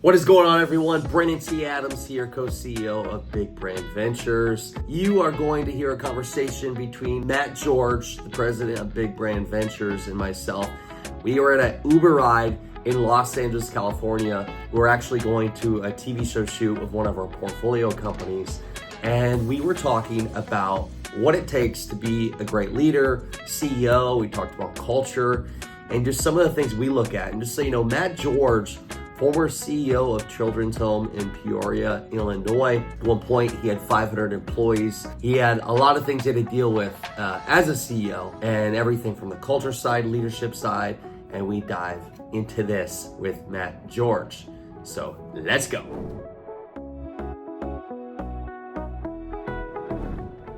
What is going on, everyone? Brennan T. Adams here, co-CEO of Big Brand Ventures. You are going to hear a conversation between Matt George, the president of Big Brand Ventures, and myself. We are at an Uber ride in Los Angeles, California. We're actually going to a TV show shoot with one of our portfolio companies. And we were talking about what it takes to be a great leader, CEO. We talked about culture and just some of the things we look at. And just so you know, Matt George, former CEO of Children's Home in Peoria, Illinois. At one point, he had 500 employees. He had a lot of things he had to deal with as a CEO, and everything from the culture side, leadership side, and we dive into this with Matt George. So let's go.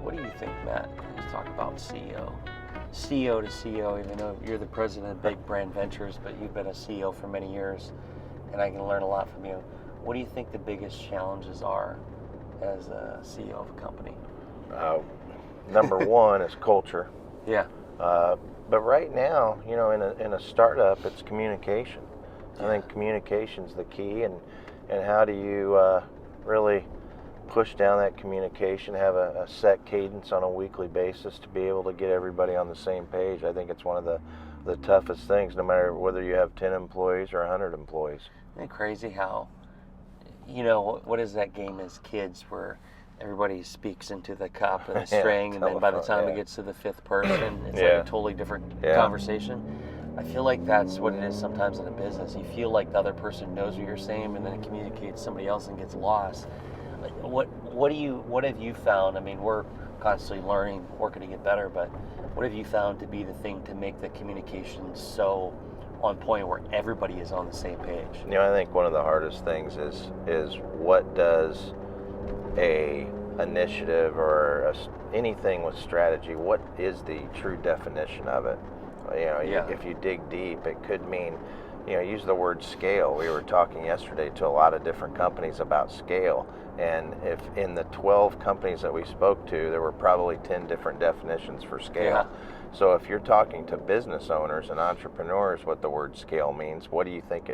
What do you think, Matt? Let's talk about CEO. CEO to CEO, even though you're the president of Big Brand Ventures, but you've been a CEO for many years, and I can learn a lot from you. What do you think the biggest challenges are as a CEO of a company? Number one is culture. Yeah. But right now, you know, in a startup, it's communication. Yeah. I think communication's the key, and how do you really push down that communication, have a set cadence on a weekly basis to be able to get everybody on the same page. I think it's one of the toughest things, no matter whether you have 10 employees or 100 employees. Isn't it crazy how, you know, what is that game as kids where everybody speaks into the cup and a string, and then by the time it gets to the fifth person, it's like a totally different conversation? I feel like that's what it is sometimes in a business. You feel like the other person knows what you're saying, and then it communicates to somebody else and gets lost. What have you found? I mean, we're constantly learning, working to get better, but what have you found to be the thing to make the communication so on point where everybody is on the same page? You know, I think one of the hardest things is what does a initiative or anything with strategy, what is the true definition of it? You know, if you dig deep, it could mean, you know, use the word scale. We were talking yesterday to a lot of different companies about scale, and if in the 12 companies that we spoke to, there were probably 10 different definitions for scale. Yeah. So if you're talking to business owners and entrepreneurs what the word scale means, what do you think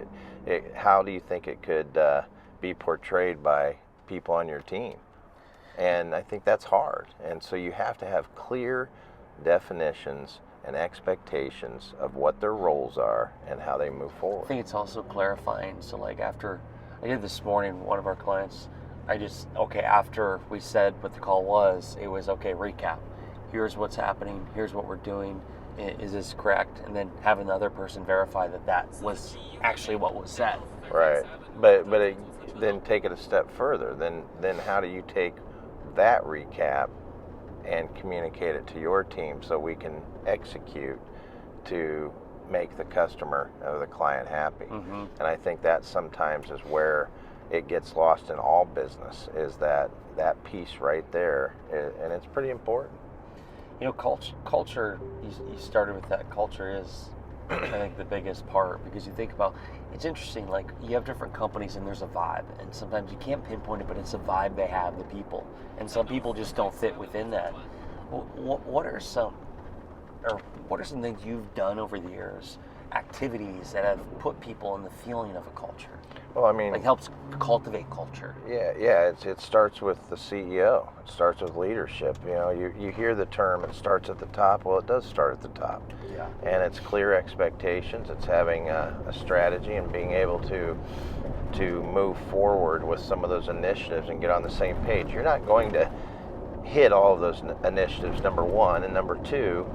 how do you think it could be portrayed by people on your team? And I think that's hard. And so you have to have clear definitions and expectations of what their roles are and how they move forward. I think it's also clarifying. So like after I did this morning, one of our clients, after we said what the call was, it was recap. Here's what's happening. Here's what we're doing. Is this correct? And then having the other person verify that was actually what was said. Right. But then take it a step further. Then how do you take that recap and communicate it to your team so we can execute to make the customer or the client happy? Mm-hmm. And I think that sometimes is where it gets lost in all business, is that piece right there, and it's pretty important. You know, culture, you started with that. Culture is, I think, the biggest part, because you think about, it's interesting, like you have different companies and there's a vibe, and sometimes you can't pinpoint it, but it's a vibe they have, the people, and some people just don't fit within that. What are some things you've done over the years, activities that have put people in the feeling of a culture? Well, I mean, like helps cultivate culture. Yeah. It starts with the CEO. It starts with leadership. You know, you hear the term, it starts at the top. Well, it does start at the top. Yeah. And it's clear expectations. It's having a strategy and being able to move forward with some of those initiatives and get on the same page. You're not going to hit all of those initiatives, number one, and number two,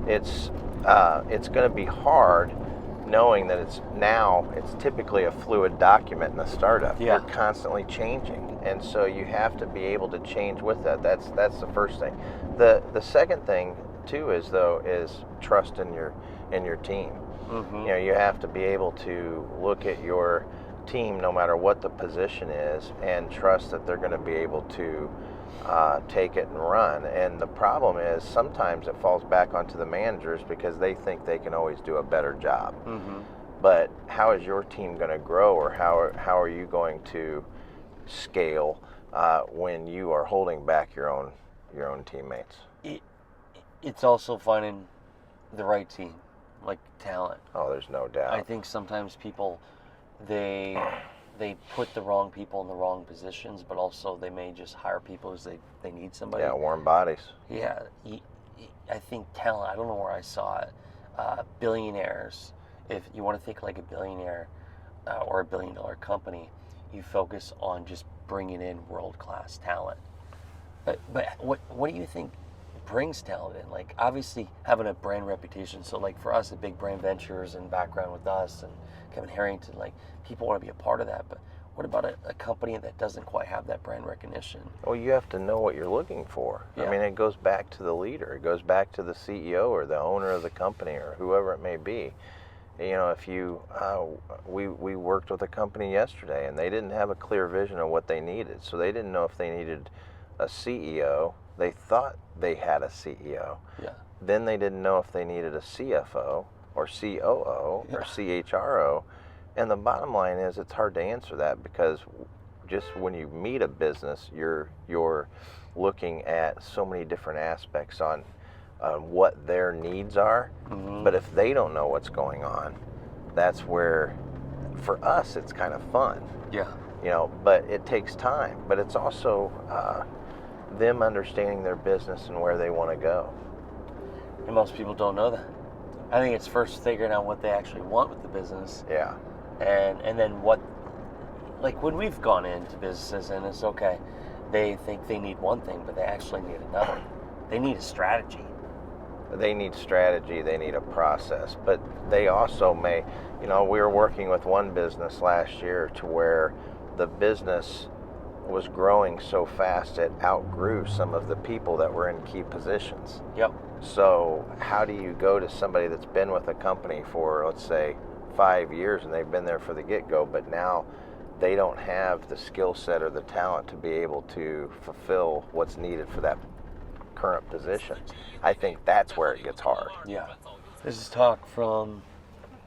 it's going to be hard, knowing that it's typically a fluid document in a startup. Yeah. You're constantly changing, and so you have to be able to change with that. That's the first thing. The second thing too is trust in your team. Mm-hmm. You know, you have to be able to look at your team, no matter what the position is, and trust that they're going to be able to take it and run. And the problem is sometimes it falls back onto the managers because they think they can always do a better job. Mm-hmm. But how is your team going to grow, or how are you going to scale when you are holding back your own teammates? It's also finding the right team, like talent. Oh, there's no doubt. I think sometimes people, they they put the wrong people in the wrong positions, but also they may just hire people as they need somebody. Yeah, warm bodies. Yeah, I think talent, I don't know where I saw it, billionaires, if you want to think like a billionaire or a $1 billion company, you focus on just bringing in world-class talent. But what do you think brings talent in? Like, obviously having a brand reputation, so like for us at Big Brand Ventures and background with us and Kevin Harrington, like people want to be a part of that, but what about a company that doesn't quite have that brand recognition? Well, you have to know what you're looking for. Yeah. I mean, it goes back to the leader. It goes back to the CEO or the owner of the company or whoever it may be. You know, if you, we worked with a company yesterday and they didn't have a clear vision of what they needed. So they didn't know if they needed a CEO. They thought they had a CEO. Yeah. Then they didn't know if they needed a CFO or COO or CHRO. And the bottom line is it's hard to answer that because just when you meet a business, you're looking at so many different aspects on what their needs are. Mm-hmm. But if they don't know what's going on, that's where, for us, it's kind of fun. Yeah. You know, but it takes time. But it's also them understanding their business and where they want to go. And most people don't know that. I think it's first figuring out what they actually want with the business. Yeah. And then what, like when we've gone into businesses and it's okay, they think they need one thing, but they actually need another. They need a strategy. They need strategy, they need a process, but they also may, you know, we were working with one business last year to where the business was growing so fast it outgrew some of the people that were in key positions. Yep. So how do you go to somebody that's been with a company for, let's say, 5 years and they've been there for the get-go, but now they don't have the skill set or the talent to be able to fulfill what's needed for that current position? I think that's where it gets hard. Yeah. This is talk from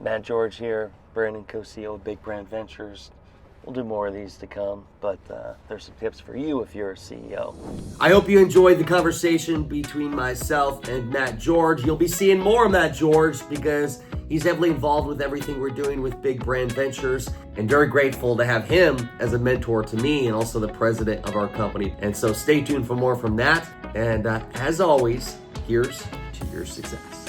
Matt George here, Brandon, co-CEO of Big Brand Ventures. We'll do more of these to come, but there's some tips for you if you're a CEO. I hope you enjoyed the conversation between myself and Matt George. You'll be seeing more of Matt George because he's heavily involved with everything we're doing with Big Brand Ventures, and very grateful to have him as a mentor to me and also the president of our company. And so stay tuned for more from Matt. And as always, here's to your success.